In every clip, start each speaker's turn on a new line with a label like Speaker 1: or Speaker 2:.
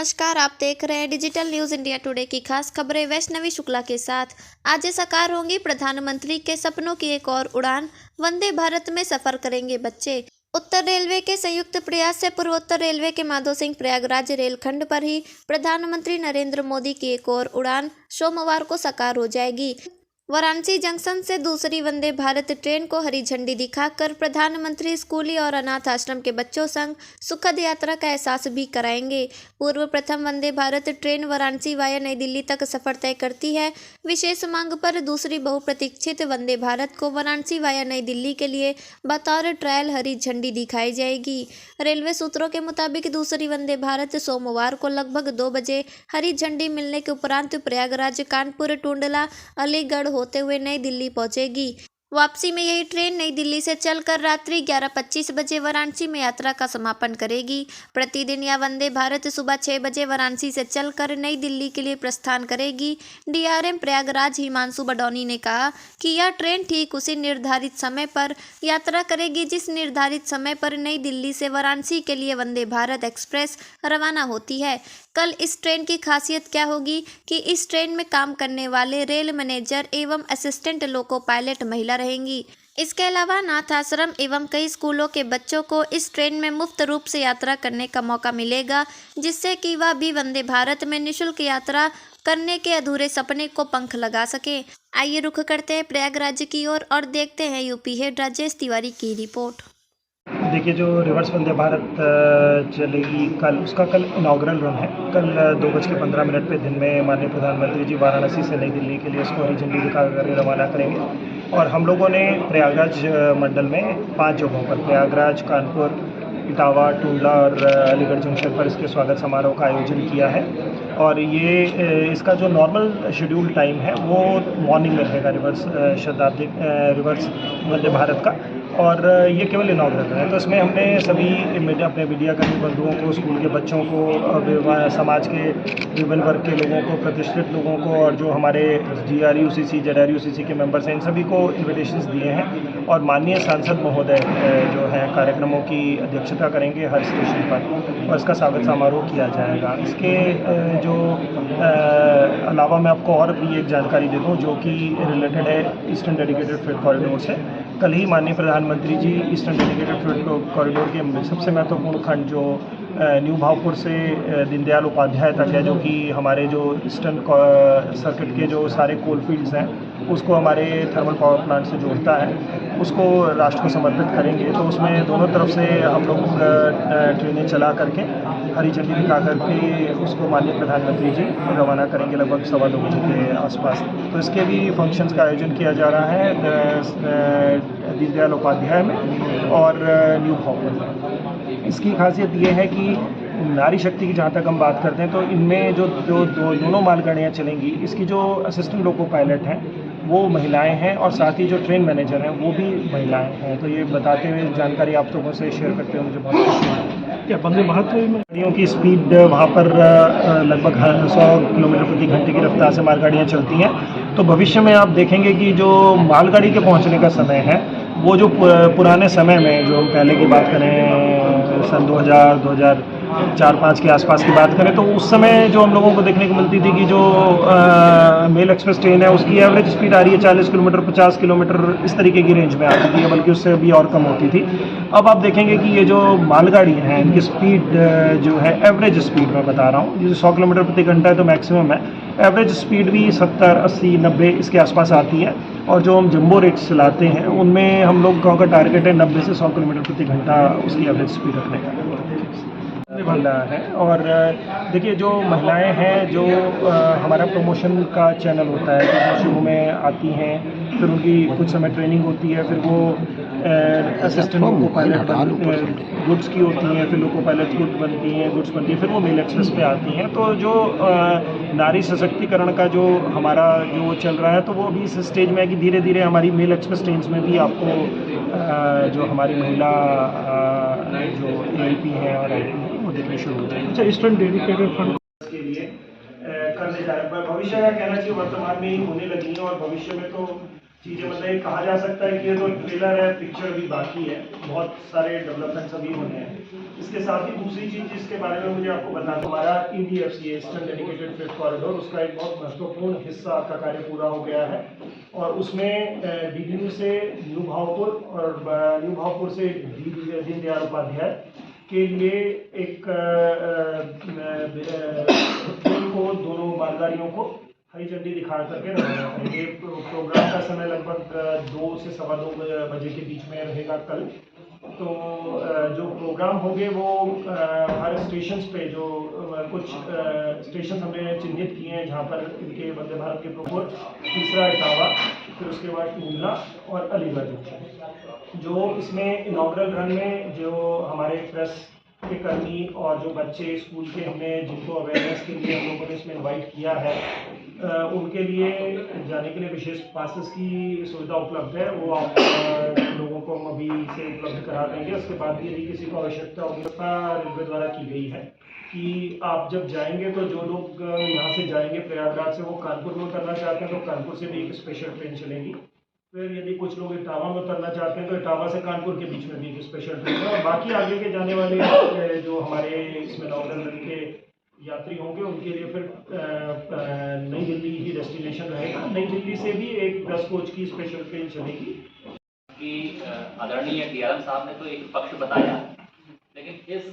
Speaker 1: नमस्कार, आप देख रहे हैं डिजिटल न्यूज़ इंडिया टुडे की खास खबरें वैष्णवी शुक्ला के साथ। आज साकार होंगी प्रधानमंत्री के सपनों की एक और उड़ान, वंदे भारत में सफर करेंगे बच्चे। उत्तर रेलवे के संयुक्त प्रयास से पूर्वोत्तर रेलवे के माधो सिंह प्रयागराज रेलखंड पर ही प्रधानमंत्री नरेंद्र मोदी की एक और उड़ान सोमवार को साकार हो जाएगी। वाराणसी जंक्शन से दूसरी वंदे भारत ट्रेन को हरी झंडी दिखाकर प्रधानमंत्री स्कूली और अनाथ आश्रम के बच्चों संग सुखद यात्रा का एहसास भी कराएंगे। पूर्व प्रथम वंदे भारत ट्रेन वाराणसी वाया नई दिल्ली तक सफर तय करती है। विशेष मांग पर दूसरी बहुप्रतीक्षित वंदे भारत को वाराणसी वाया नई दिल्ली के लिए बतौर ट्रायल हरी झंडी दिखाई जाएगी। रेलवे सूत्रों के मुताबिक दूसरी वंदे भारत सोमवार को लगभग 2 बजे हरी झंडी मिलने के उपरांत प्रयागराज, कानपुर, टुंडला, अलीगढ़ होते हुए नई दिल्ली पहुंचेगी। वापसी में यही ट्रेन नई दिल्ली से चलकर रात्रि 11:25 बजे वाराणसी में यात्रा का समापन करेगी। प्रतिदिन यह वंदे भारत सुबह 6 बजे वाराणसी से चलकर नई दिल्ली के लिए प्रस्थान करेगी। डीआरएम प्रयागराज हिमांशु बडौनी ने कहा कि यह ट्रेन ठीक उसी निर्धारित समय पर यात्रा करेगी जिस निर्धारित समय पर नई दिल्ली से वाराणसी के लिए वंदे भारत एक्सप्रेस रवाना होती है। कल इस ट्रेन की खासियत क्या होगी कि इस ट्रेन में काम करने वाले रेल मैनेजर एवं असिस्टेंट लोको पायलट महिला रहेंगी। इसके अलावा अनाथ आश्रम एवं कई स्कूलों के बच्चों को इस ट्रेन में मुफ्त रूप से यात्रा करने का मौका मिलेगा, जिससे कि वह भी वंदे भारत में निःशुल्क यात्रा करने के अधूरे सपने को पंख लगा सके। आइए रुख करते हैं प्रयागराज की ओर और देखते हैं यूपी हेड राजेश तिवारी की रिपोर्ट।
Speaker 2: देखिए, जो रिवर्स वंदे भारत चलेगी कल, उसका कल इनाग्रल रन है। कल 2:15 पे दिन में माननीय प्रधानमंत्री जी वाराणसी से नई दिल्ली के लिए इसको हरी झंडी दिखाकर रवाना करेंगे। और हम लोगों ने प्रयागराज मंडल में 5 जगहों पर प्रयागराज, कानपुर, इटावा, टुंडला और अलीगढ़ जंक्शन पर इसके स्वागत समारोह का आयोजन किया है। और ये इसका जो नॉर्मल शेड्यूल टाइम है वो मॉर्निंग में रहेगा रिवर्स वंदे भारत का। और ये केवल इनाग्रल है, तो इसमें हमने सभी अपने मीडिया कर्मी बंधुओं को, स्कूल के बच्चों को, समाज के विभिन्न वर्ग के लोगों को, प्रतिष्ठित लोगों को और जो हमारे GRUCC, ZRUCC के मेंबर्स हैं, इन सभी को इन्विटेशंस दिए हैं। और माननीय सांसद महोदय जो है कार्यक्रमों की अध्यक्षता करेंगे हर स्टेशन पर, और इसका स्वागत समारोह किया जाएगा। इसके जो अलावा मैं आपको और भी एक जानकारी दे दूँ जो कि रिलेटेड है ईस्टर्न डेडिकेटेड फ्रेट कॉरिडोर से। कल ही माननीय प्रधानमंत्री जी ईस्टर्न डेडिकेटेड फ्रेट कॉरिडोर के सबसे महत्वपूर्ण खंड जो न्यू भावपुर से दीनदयाल उपाध्याय तक है, जो कि हमारे जो ईस्टर्न सर्किट के जो सारे कोल फील्ड्स हैं उसको हमारे थर्मल पावर प्लांट से जोड़ता है, उसको राष्ट्र को समर्पित करेंगे। तो उसमें दोनों तरफ से हम लोग ट्रेनें चला करके हरी झंडी दिखा करके उसको माननीय प्रधानमंत्री जी रवाना करेंगे लगभग 2:15 बजे के आसपास। तो इसके भी फंक्शंस का आयोजन किया जा रहा है दीनदयाल उपाध्याय में और न्यू भावपुर में। इसकी खासियत ये है कि नारी शक्ति की जहाँ तक हम बात करते हैं तो इनमें जो दोनों मालगाड़ियाँ चलेंगी, इसकी जो असिस्टेंट लोको पायलट हैं वो महिलाएं हैं और साथ ही जो ट्रेन मैनेजर हैं वो भी महिलाएं हैं। तो ये बताते हुए जानकारी आप लोगों से शेयर करते हुए मुझे बहुत खुशी है। क्या वंदे भारत में गाड़ियों की स्पीड वहाँ पर लगभग 100 किलोमीटर प्रति घंटे की रफ्तार से मालगाड़ियाँ चलती हैं। तो भविष्य में आप देखेंगे कि जो मालगाड़ी के पहुँचने का समय है वो जो पुराने समय में, जो हम पहले की बात करें सन 2004-5 के आसपास की बात करें, तो उस समय जो हम लोगों को देखने को मिलती थी कि जो मेल एक्सप्रेस ट्रेन है उसकी एवरेज स्पीड आ रही है 40 किलोमीटर, 50 किलोमीटर, इस तरीके की रेंज में आती थी, बल्कि उससे भी और कम होती थी। अब आप देखेंगे कि ये जो मालगाड़ी हैं इनकी स्पीड जो है, एवरेज स्पीड मैं बता रहा हूँ, जैसे 100 किलोमीटर प्रति घंटा है तो मैक्सिमम है, एवरेज स्पीड भी 70, 80, 90 इसके आसपास आती है। और जो हम जंबो रेट्स चलाते हैं उनमें हम लोग का टारगेट है 90 से 100 किलोमीटर प्रति घंटा उसकी एवरेज स्पीड रखने का महिला है। और देखिए, जो महिलाएं हैं, जो हमारा प्रमोशन का चैनल होता है, जो शुरू में आती हैं, फिर उनकी कुछ समय ट्रेनिंग होती है, फिर वो असिस्टेंट लोको पायलट गुड्स की होती हैं, फिर लोको पायलट गुड्स बनती हैं, फिर वो मेल एक्सप्रेस पे आती हैं। तो जो नारी सशक्तिकरण का जो हमारा जो चल रहा है, तो वो अभी इस स्टेज में है कि धीरे धीरे हमारी मेल एक्सप्रेस ट्रेन में भी आपको जो हमारी महिला जो ALP हैं और IP हैं वो देखने शुरू हो जाएगी। अच्छा, ईस्टर्न डेडिकेटेड फंड के लिए करने जा रहे हैं, भविष्य का कहना चाहिए वर्तमान में ही होने लगी है और भविष्य में तो चीज़ें, मतलब ये कहा जा सकता है कि ये तो ट्रेलर है, पिक्चर भी बाकी है, बहुत सारे डेवलपमेंट्स अभी होने हैं। इसके साथ ही दूसरी चीज़ जिसके बारे में मुझे आपको बताना, हमारा EDFC eastern dedicated freight corridor, उसका एक बहुत महत्वपूर्ण हिस्सा का कार्य पूरा हो गया है और उसमें DDU से न्यू भावपुर और न्यू भावपुर से दीनदयाल उपाध्याय के लिए एक ट्रेन को, दोनों मालगाड़ियों को हरी झंडी दिखा करके रवाना करेंगे। प्रोग्राम का समय लगभग 2 से सवा 2 बजे के बीच में रहेगा कल। तो जो प्रोग्राम होंगे वो हर स्टेशन पे जो कुछ स्टेशन हमने चिन्हित किए हैं जहाँ पर इनके वंदे भारत के प्रमुख, तीसरा इटावा, फिर उसके बाद टूंडला और अलीगढ़। जो इसमें इनॉग्रल रन में जो हमारे प्रेस के कर्मी और जो बच्चे स्कूल के, हमने जिनको अवेयरनेस के लिए हम लोगों ने इसमें इन्वाइट किया है, उनके लिए जाने के लिए विशेष पासेस की सुविधा उपलब्ध है। वो आप लोगों को हम अभी से उपलब्ध करा देंगे। उसके बाद भी यदि किसी को आवश्यकता होगी, व्यवस्था रेलवे द्वारा की गई है कि आप जब जाएंगे तो जो लोग यहाँ से जाएंगे प्रयागराज से, वो कानपुर में उतरना चाहते हैं तो कानपुर से भी एक स्पेशल ट्रेन चलेगी। फिर यदि कुछ लोग इटावा में उतरना चाहते हैं तो इटावा से कानपुर के बीच में भी एक स्पेशल ट्रेन है। और बाकी आगे के जाने वाले जो हमारे इसमें नॉर्दर्न के यात्री होंगे उनके लिए फिर नई दिल्ली ही डेस्टिनेशन रहेगा। नई दिल्ली से भी एक 10 कोच की स्पेशल ट्रेन चलेगी।
Speaker 3: कि आदरणीय DRM साहब ने तो एक पक्ष बताया, लेकिन इस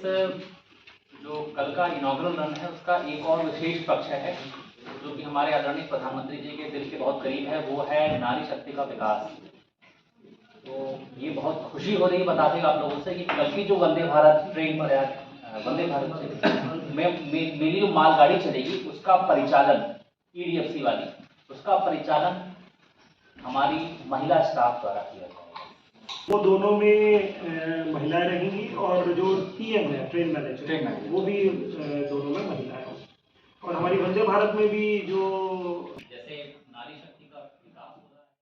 Speaker 3: जो कल का इनॉग्रल रन है उसका एक और विशेष पक्ष है जो कि हमारे आदरणीय प्रधानमंत्री जी के दिल के बहुत करीब है, वो है नारी शक्ति का विकास। तो ये बहुत खुशी हो रही है बताते हुए आप लोगों से कि कल की जो वंदे भारत ट्रेन वंदे भारत में मेरी जो मालगाड़ी चलेगी उसका परिचालन EDFC वाली, उसका परिचालन हमारी महिला स्टाफ द्वारा किया जाएगा।
Speaker 2: वो दोनों में महिलाएं रहेंगी और जो TM है, ट्रेन मैनेजर, वो भी दोनों में महिलाएं। और हमारी वंदे भारत में भी जो